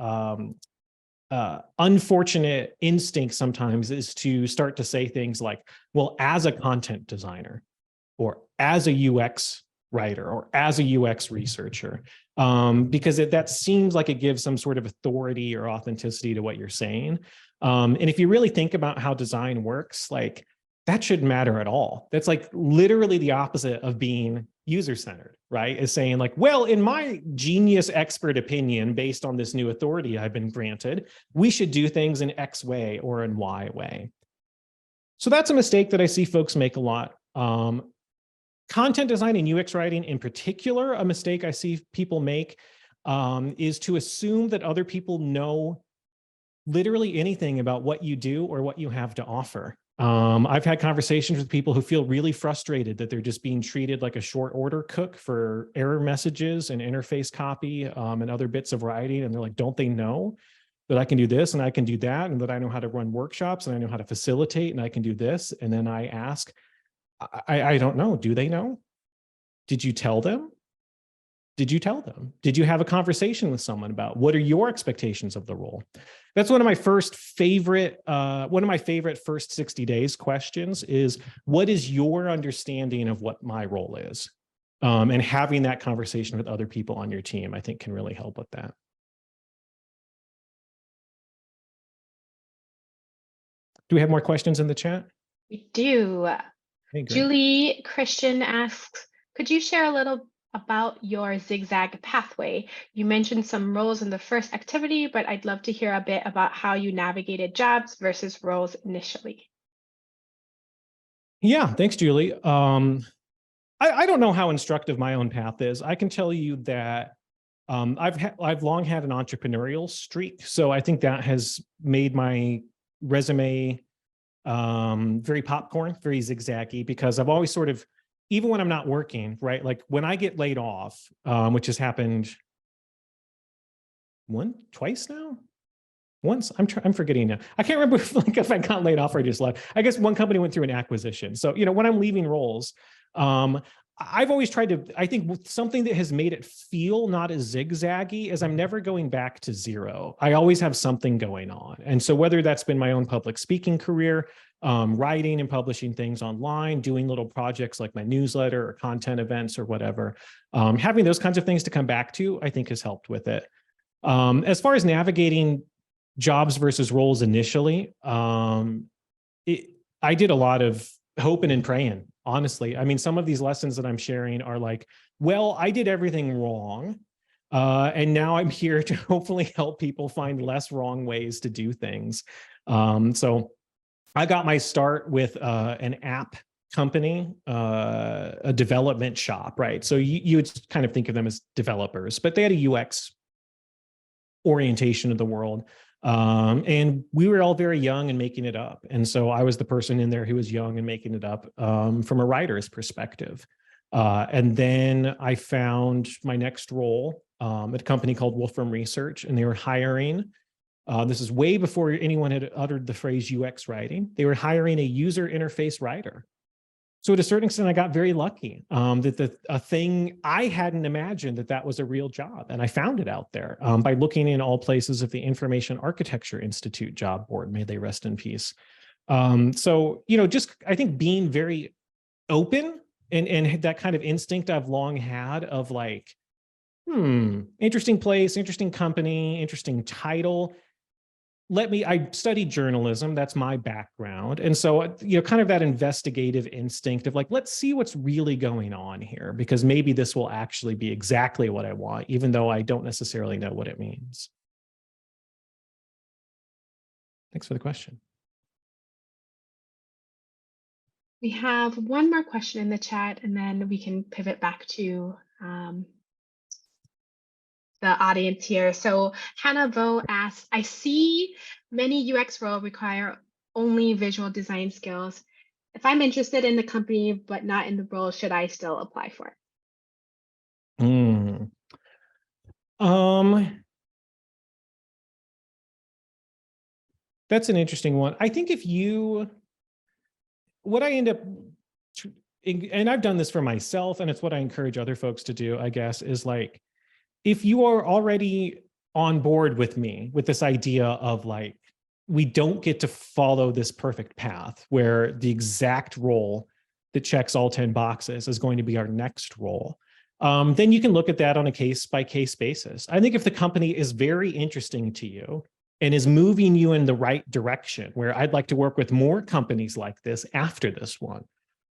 unfortunate instinct sometimes is to start to say things like, well, as a content designer, or as a UX writer, or as a UX researcher, because that seems like it gives some sort of authority or authenticity to what you're saying. And if you really think about how design works, like, that shouldn't matter at all. That's like literally the opposite of being user-centered, right? Is saying like, well, in my genius expert opinion, based on this new authority I've been granted, we should do things in X way or in Y way. So that's a mistake that I see folks make a lot. Content design and UX writing in particular, a mistake I see people make is to assume that other people know literally anything about what you do or what you have to offer. I've had conversations with people who feel really frustrated that they're just being treated like a short order cook for error messages and interface copy and other bits of writing. And they're like, don't they know that I can do this and I can do that, and that I know how to run workshops and I know how to facilitate and I can do this? And then I ask, I don't know. Do they know? Did you tell them? Did you tell them? Did you have a conversation with someone about what are your expectations of the role? That's one of my favorite first 60 days questions is, what is your understanding of what my role is? And having that conversation with other people on your team, I think, can really help with that. Do we have more questions in the chat? We do. Hey, Julie Christian asks, could you share a little about your zigzag pathway? You mentioned some roles in the first activity, but I'd love to hear a bit about how you navigated jobs versus roles initially. Yeah, thanks, Julie. I don't know how instructive my own path is. I can tell you that I've long had an entrepreneurial streak, so I think that has made my resume very popcorn, very zigzaggy, because I've always sort of, even when I'm not working, right? Like when I get laid off, which has happened twice now. once. I'm forgetting now. I can't remember if I got laid off or I just left. I guess one company went through an acquisition. So, when I'm leaving roles, I've always tried to, I think something that has made it feel not as zigzaggy is I'm never going back to zero. I always have something going on. And so whether that's been my own public speaking career, writing and publishing things online, doing little projects like my newsletter or content events or whatever, having those kinds of things to come back to, I think has helped with it. As far as navigating jobs versus roles initially, I did a lot of hoping and praying, honestly. I mean, some of these lessons that I'm sharing are like, well, I did everything wrong. And now I'm here to hopefully help people find less wrong ways to do things. So I got my start with an app company, a development shop, right? So you would kind of think of them as developers, but they had a UX orientation of the world. And we were all very young and making it up. And so I was the person in there who was young and making it up from a writer's perspective. And then I found my next role at a company called Wolfram Research, and they were hiring, this is way before anyone had uttered the phrase UX writing. They were hiring a user interface writer. So to a certain extent, I got very lucky that a thing I hadn't imagined that was a real job. And I found it out there by looking in all places of the Information Architecture Institute job board, may they rest in peace. So, just I think being very open and that kind of instinct I've long had of like, interesting place, interesting company, interesting title. I studied journalism, that's my background. And so, kind of that investigative instinct of like, let's see what's really going on here, because maybe this will actually be exactly what I want, even though I don't necessarily know what it means. Thanks for the question. We have one more question in the chat, and then we can pivot back to the audience here. So Hannah Vo asks, I see many UX roles require only visual design skills. If I'm interested in the company but not in the role, should I still apply for it? That's an interesting one. I think what I end up, and I've done this for myself, and it's what I encourage other folks to do, I guess, is like, if you are already on board with me with this idea of like, we don't get to follow this perfect path where the exact role that checks all 10 boxes is going to be our next role, then you can look at that on a case-by-case basis. I think if the company is very interesting to you and is moving you in the right direction, where I'd like to work with more companies like this after this one,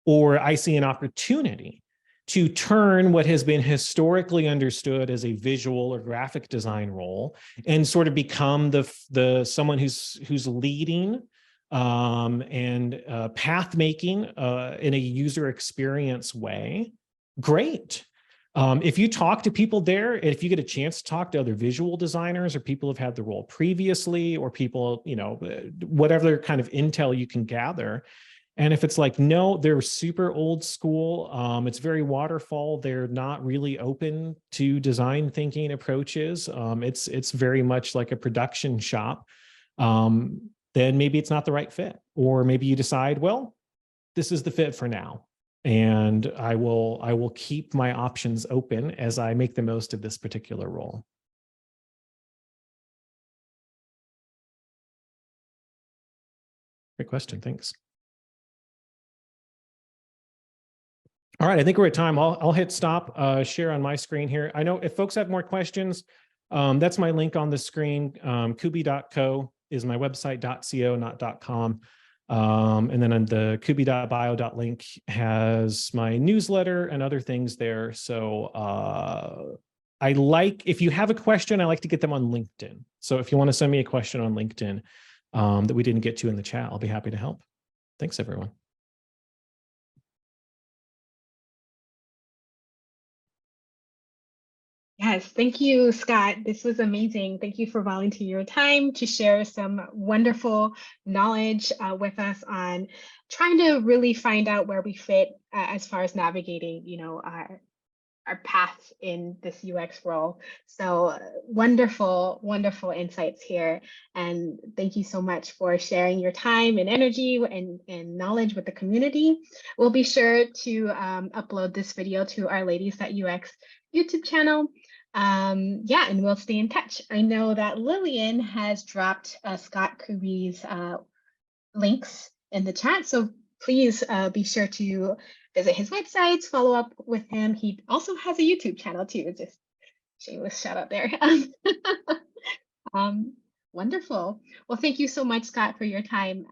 or I see an opportunity to turn what has been historically understood as a visual or graphic design role and sort of become the someone who's leading and path making in a user experience way, great. If you talk to people there, if you get a chance to talk to other visual designers or people who've had the role previously, or people, whatever kind of intel you can gather, and if it's like, no, they're super old school, it's very waterfall, they're not really open to design thinking approaches, it's very much like a production shop, then maybe it's not the right fit. Or maybe you decide, well, this is the fit for now, and I will keep my options open as I make the most of this particular role. Great question, thanks. All right, I think we're at time. I'll hit stop, share on my screen here. I know if folks have more questions, that's my link on the screen. Kubie.co is my website, .co, not .com. And then on the Kubie.bio.link has my newsletter and other things there. So if you have a question, I like to get them on LinkedIn. So if you want to send me a question on LinkedIn that we didn't get to in the chat, I'll be happy to help. Thanks, everyone. Yes, thank you, Scott. This was amazing. Thank you for volunteering your time to share some wonderful knowledge with us on trying to really find out where we fit as far as navigating, our path in this UX role. So wonderful, wonderful insights here. And thank you so much for sharing your time and energy and knowledge with the community. We'll be sure to upload this video to our Ladies at UX YouTube channel. Yeah, and we'll stay in touch. I know that Lillian has dropped Scott Kubie's links in the chat, so please be sure to visit his websites, follow up with him. He also has a YouTube channel too, just shameless shout out there. Wonderful. Well, thank you so much, Scott, for your time.